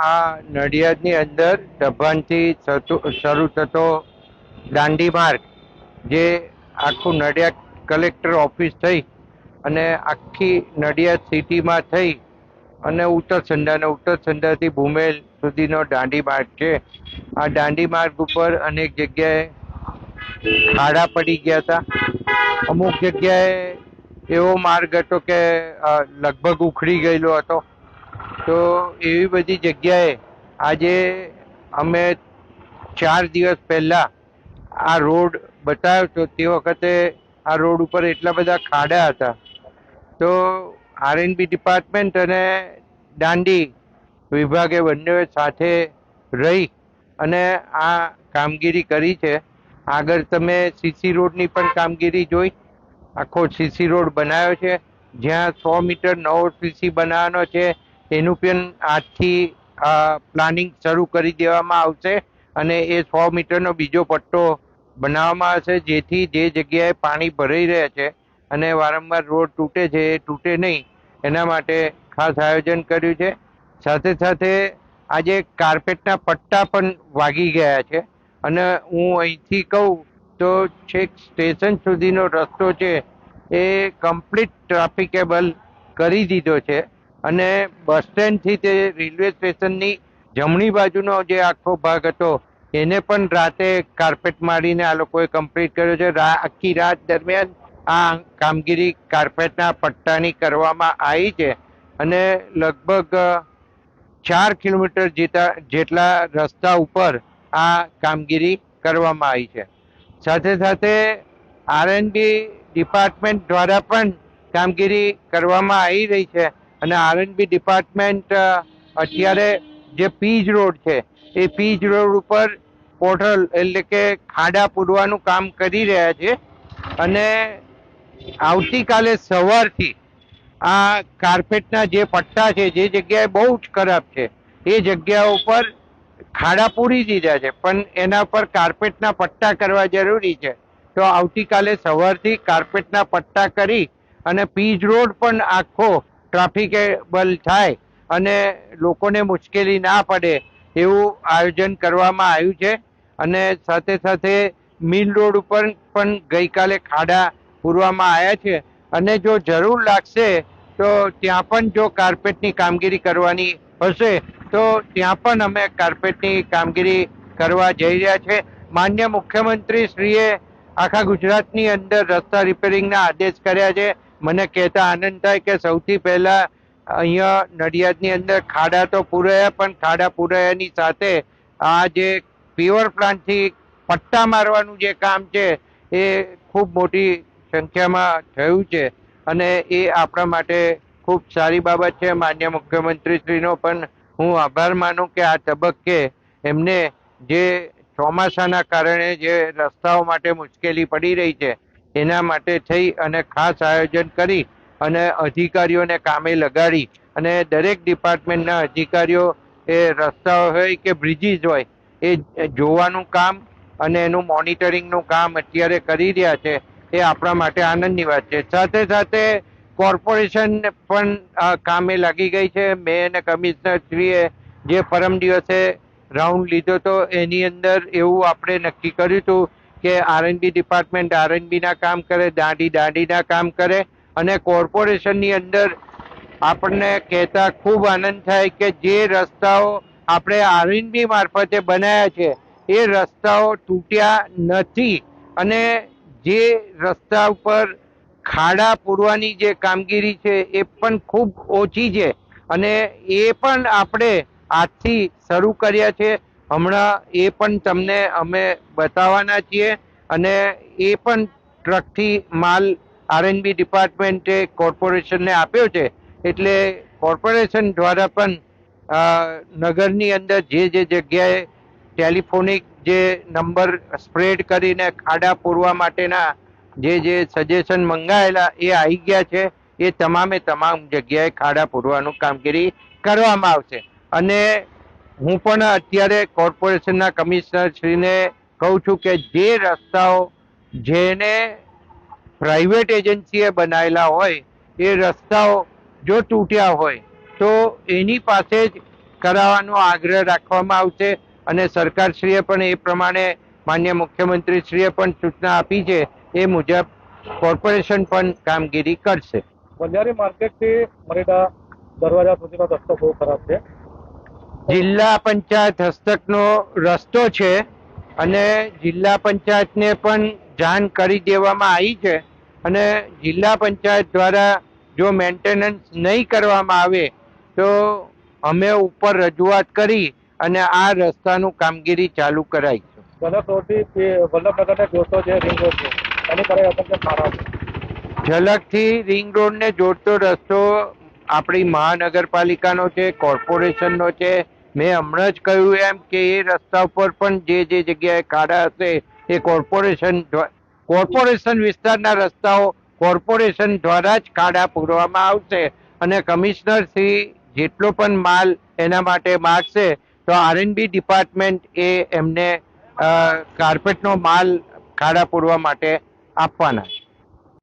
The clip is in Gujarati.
આ નડિયાદની અંદર દભાણથી શરૂ થતો દાંડી માર્ગ, જે આખું નડિયાદ કલેક્ટર ઓફિસ થઈ અને આખી નડિયાદ સિટીમાં થઈ અને ઉત્તરસંડાથી ભૂમેલ સુધીનો દાંડી માર્ગ છે. આ દાંડી માર્ગ ઉપર અનેક જગ્યાએ ખાડા પડી ગયા હતા. અમુક જગ્યાએ એવો માર્ગ હતો કે લગભગ ઉખડી ગયેલો હતો. તો એવી બધી જગ્યાએ આજે અમે 4 દિવસ પહેલા આ રોડ બતાવ્યો તો તે વખતે આ રોડ ઉપર એટલા બધા ખાડા હતા. તો આરએનબી ડિપાર્ટમેન્ટ અને દાંડી વિભાગે બંને સાથે રહી અને આ કામગીરી કરી છે. આગળ તમે સીસી રોડની પણ કામગીરી જોઈ. આખો સીસી રોડ બનાવ્યો છે. જ્યાં 100 મીટર નવો સીસી બનાવવાનો છે એનું પણ આજથી પ્લાનિંગ શરૂ કરી દેવામાં આવશે અને એ 100 મીટરનો બીજો પટ્ટો બનાવવામાં આવશે, જેથી જે જગ્યાએ પાણી ભરાઈ રહ્યા છે અને વારંવાર રોડ તૂટે છે એ તૂટે નહીં, એના માટે ખાસ આયોજન કર્યું છે. સાથે સાથે આજે કાર્પેટના પટ્ટા પણ વાગી ગયા છે અને હું અહીંથી કહું તો છેક સ્ટેશન સુધીનો રસ્તો છે એ કમ્પ્લીટ ટ્રાફિકેબલ કરી દીધો છે અને બસ સ્ટેન્ડથી તે રેલવે સ્ટેશનની જમણી બાજુનો જે આખો ભાગ હતો એને પણ રાતે કાર્પેટ મારીને આ લોકોએ કમ્પ્લીટ કર્યો છે. આખી રાત દરમિયાન આ કામગીરી કાર્પેટના પટ્ટાની કરવામાં આવી છે અને લગભગ 4 કિલોમીટર જેટલા રસ્તા ઉપર આ કામગીરી કરવામાં આવી છે. સાથે સાથે આરએનબી ડિપાર્ટમેન્ટ દ્વારા પણ કામગીરી કરવામાં આવી રહી છે અને આરએનબી ડિપાર્ટમેન્ટ અત્યારે જે પીજ રોડ છે એ પીજ રોડ ઉપર પોર્ટલ એટલે કે ખાડા પૂરવાનું કામ કરી રહ્યા છે અને આવતીકાલે સવારથી આ કાર્પેટના જે પટ્ટા છે જે જગ્યાએ બહુ જ ખરાબ છે એ જગ્યા ઉપર ખાડા પૂરી દીધા છે, પણ એના પર કાર્પેટના પટ્ટા કરવા જરૂરી છે. તો આવતીકાલે સવારથી કાર્પેટના પટ્ટા કરી અને પીજ રોડ પણ આખો ટ્રાફિકેબલ થાય અને લોકોને મુશ્કેલી ના પડે એવું આયોજન કરવામાં આવ્યું છે. અને સાથે સાથે મિલ રોડ ઉપર પણ ગઈકાલે ખાડા પૂરવામાં આવ્યા છે અને જો જરૂર લાગશે તો ત્યાં પણ જો કાર્પેટની કામગીરી કરવાની હશે તો ત્યાં પણ અમે કાર્પેટની કામગીરી કરવા જઈ રહ્યા છે. માન્ય મુખ્યમંત્રી શ્રીએ આખા ગુજરાતની અંદર રસ્તા રિપેરિંગના આદેશ કર્યા છે. મને કહેતા આનંદ થાય કે સૌથી પહેલા અહીંયા નડિયાદની અંદર ખાડા તો પૂરાયા, પણ ખાડા પૂરાયાની સાથે આ જે પીવર પ્લાન્ટથી પટ્ટા મારવાનું જે કામ છે એ ખૂબ મોટી સંખ્યામાં થયું છે અને એ આપણા માટે ખૂબ સારી બાબત છે. માન્ય મુખ્યમંત્રીશ્રીનો પણ હું આભાર માનું કે આ તબક્કે એમને જે ચોમાસાના કારણે જે રસ્તાઓ માટે મુશ્કેલી પડી રહી છે એના માટે થઈ અને ખાસ આયોજન કરી અને અધિકારીઓને કામે લગાડી અને દરેક ડિપાર્ટમેન્ટના અધિકારીઓ એ રસ્તાઓ હોય કે બ્રિજીસ હોય એ જોવાનું કામ અને એનું મોનિટરિંગનું કામ અત્યારે કરી રહ્યા છે. એ આપણા માટે આનંદની વાત છે. સાથે સાથે કોર્પોરેશન પણ કામે લાગી ગઈ છે. મેયર અને કમિશનર શ્રીએ જે પરમ દિવસે રાઉન્ડ લીધો હતો એની અંદર એવું આપણે નક્કી કર્યું હતું કે આરએનબી ડિપાર્ટમેન્ટ આરએનબીના કામ કરે, દાંડીના કામ કરે અને કોર્પોરેશનની અંદર આપણને કહેતા ખૂબ આનંદ થાય કે જે રસ્તાઓ આપણે આરએનબી મારફતે બનાવ્યા છે એ રસ્તાઓ તૂટ્યા નથી અને જે રસ્તા ઉપર ખાડા પૂરવાની જે કામગીરી છે એ પણ ખૂબ ઓછી છે અને એ પણ આપણે આજથી શરૂ કર્યા છે. હમણાં એ પણ તમને અમે બતાવવાના છીએ અને એ પણ ટ્રકથી માલ આરએનબી ડિપાર્ટમેન્ટે કોર્પોરેશનને આપ્યો છે. એટલે કોર્પોરેશન દ્વારા પણ નગરની અંદર જે જગ્યાએ ટેલિફોનિક જે નંબર સ્પ્રેડ કરીને ખાડા પૂરવા માટેના જે સજેશન મંગાયેલા એ આવી ગયા છે. એ તમામ જગ્યાએ ખાડા પૂરવાનું કામગીરી કરવામાં આવશે અને હું પણ અત્યારે કોર્પોરેશનના કમિશનર શ્રીને કહું છું કે જે રસ્તાઓ જેને પ્રાઇવેટ એજન્સીએ બનાવેલા હોય એ રસ્તાઓ જો તૂટ્યા હોય તો એની પાસે જ કરાવવાનો આગ્રહ રાખવામાં આવશે અને સરકારશ્રીએ પણ એ પ્રમાણે માન્ય મુખ્યમંત્રીશ્રીએ પણ સૂચના આપી છે એ મુજબ કોર્પોરેશન પણ કામગીરી કરશે. બંજારી માર્કેટથી મરીડા દરવાજા સુધીનો રસ્તો બહુ ખરાબ છે. જિલ્લા પંચાયત હસ્તકનો રસ્તો છે અને જિલ્લા પંચાયતને પણ જાણ કરી દેવામાં આવી છે અને જિલ્લા પંચાયત દ્વારા જો મેન્ટેનન્સ નહીં કરવામાં આવે તો અમે ઉપર રજૂઆત કરી અને આ રસ્તાનું કામગીરી ચાલુ કરાવીશું. ઝલક રોડથી વલ્લભનગરને જોડતો જે રિંગ રોડ છે એની કરે અસંખ્ય ખાડા છે. ઝલકથી રિંગ રોડને જોડતો રસ્તો આપણી મહાનગરપાલિકાનો છે, કોર્પોરેશનનો છે. મેં હમણાં જ કહ્યું એમ કે એ રસ્તા ઉપર પણ જે જગ્યાએ ખાડા હશે એ કોર્પોરેશન વિસ્તારના રસ્તાઓ કોર્પોરેશન દ્વારા જ ખાડા પૂરવામાં આવશે અને કમિશનર શ્રી જેટલો પણ માલ એના માટે માગશે તો R&B ડિપાર્ટમેન્ટ એ એમને કાર્પેટનો માલ ખાડા પૂરવા માટે આપવાના છે.